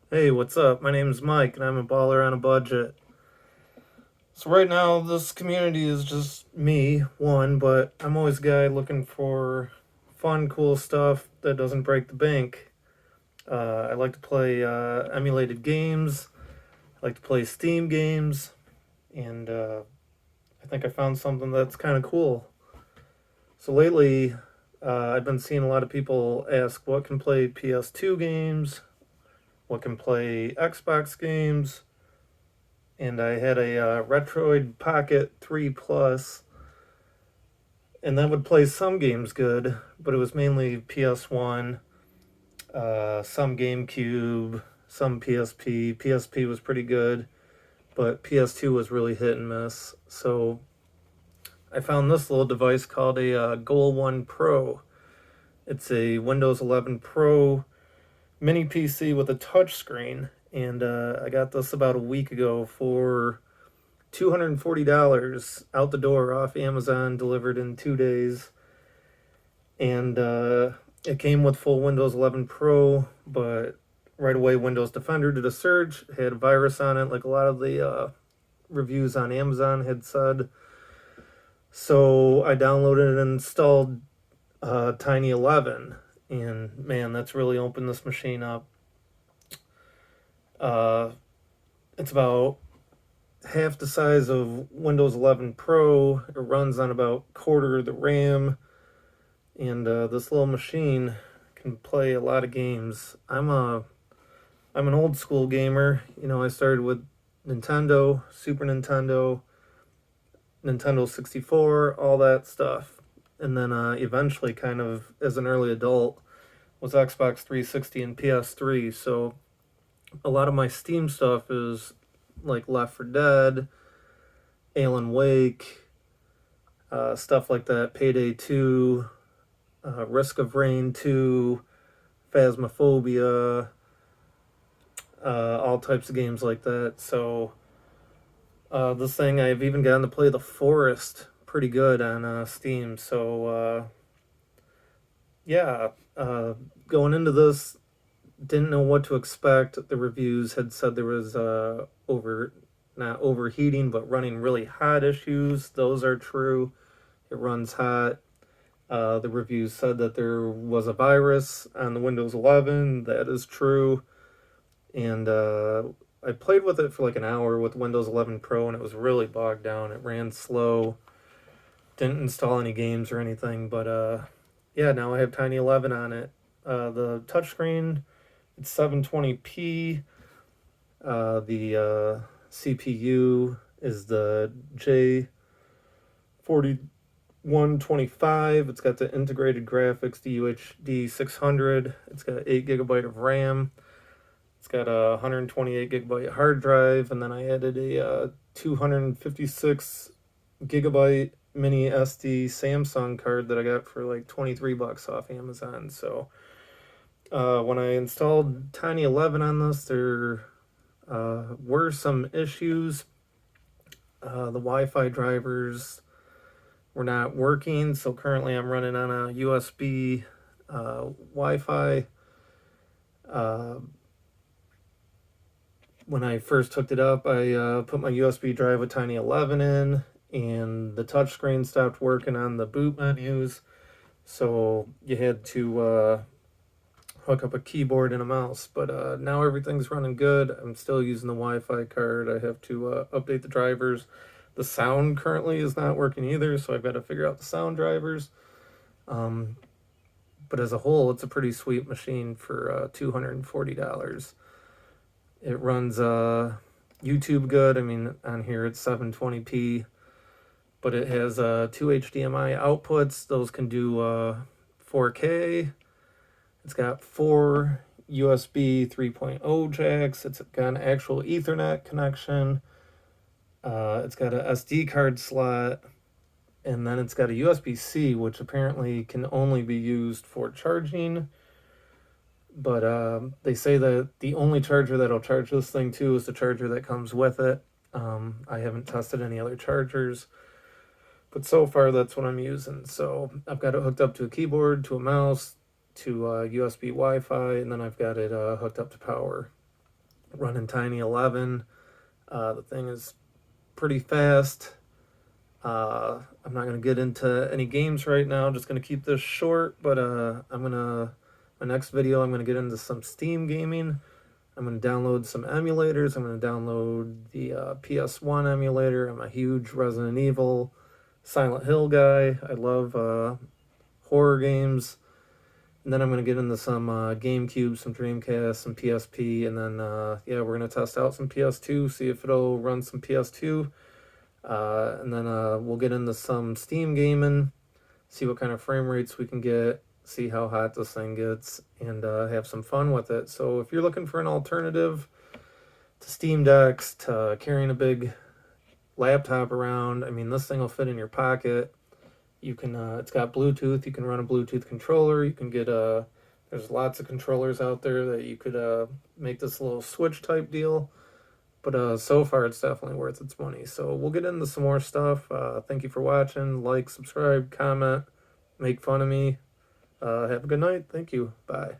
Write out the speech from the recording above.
Hey, what's up? My name's Mike, and I'm a baller on a budget. So right now, this community is just me, one, but I'm always a guy looking for fun, cool stuff that doesn't break the bank. I like to play emulated games. I like to play Steam games, and I think I found something that's kind of cool. So lately, I've been seeing a lot of people ask what can play PS2 games, what can play Xbox games, and I had a Retroid Pocket 3 Plus, and that would play some games good, but it was mainly PS1, some GameCube, some PSP. PSP was pretty good, but PS2 was really hit and miss. So I found this little device called a Gole1 Pro. It's a Windows 11 Pro mini PC with a touchscreen, and I got this about a week ago for $240 out the door off Amazon, delivered in 2 days. And it came with full Windows 11 Pro, but right away Windows Defender did a surge, had a virus on it, like a lot of the reviews on Amazon had said. So I downloaded and installed Tiny 11, and man, that's really opened this machine up. Uh, it's about half the size of Windows 11 Pro. It runs on about quarter the RAM, and this little machine can play a lot of games. I'm an old school gamer. You know, I started with Nintendo, Super Nintendo, Nintendo 64, all that stuff, and then eventually, kind of as an early adult, was Xbox 360 and PS3. So a lot of my Steam stuff is like Left 4 Dead, Alan Wake, stuff like that, Payday 2, Risk of Rain 2, Phasmophobia, all types of games like that. So this thing, I've even gotten to play The Forest pretty good on Steam. So yeah, going into this, didn't know what to expect. The reviews had said there was not overheating, but running really hot issues. Those are true. It runs hot. The reviews said that there was a virus on the Windows 11. That is true. And I played with it for like an hour with Windows 11 Pro, and it was really bogged down. It ran slow. Didn't install any games or anything, but yeah, now I have Tiny 11 on it. The touchscreen, it's 720p. The CPU is the J4125. It's got the integrated graphics, the UHD 600. It's got 8 GB of RAM. It's got a 128 GB hard drive, and then I added a 256 GB mini SD Samsung card that I got for like $23 off Amazon. So when I installed Tiny 11 on this, there were some issues. The Wi-Fi drivers were not working, so currently I'm running on a USB Wi-Fi. When I first hooked it up, I put my USB drive with Tiny 11 in, and the touchscreen stopped working on the boot menus. So you had to hook up a keyboard and a mouse. But now everything's running good. I'm still using the Wi-Fi card. I have to update the drivers. The sound currently is not working either, so I've got to figure out the sound drivers. Um, but as a whole, it's a pretty sweet machine for $240. It runs YouTube good. I mean, on here it's 720p, but it has two HDMI outputs. Those can do 4K. It's got four USB 3.0 jacks. It's got an actual Ethernet connection. It's got a SD card slot, and then it's got a USB-C, which apparently can only be used for charging. But they say that the only charger that'll charge this thing too is the charger that comes with it. I haven't tested any other chargers, but so far that's what I'm using. So I've got it hooked up to a keyboard, to a mouse, to USB Wi-Fi, and then I've got it hooked up to power. running Tiny 11. The thing is pretty fast. I'm not going to get into any games right now. I'm just going to keep this short, but my next video, I'm going to get into some Steam gaming. I'm going to download some emulators. I'm going to download the PS1 emulator. I'm a huge Resident Evil, Silent Hill guy. I love horror games. And then I'm going to get into some GameCube, some Dreamcast, some PSP, and then, yeah, we're going to test out some PS2, see if it'll run some PS2. And then we'll get into some Steam gaming, see what kind of frame rates we can get, see how hot this thing gets, and have some fun with it. So if you're looking for an alternative to Steam Decks, to carrying a big laptop around, I mean, this thing will fit in your pocket. You can, it's got Bluetooth. You can run a Bluetooth controller. You can get there's lots of controllers out there that you could make this little Switch type deal. But so far, it's definitely worth its money. So we'll get into some more stuff. Thank you for watching. Like, subscribe, comment, make fun of me. Have a good night. Thank you. Bye.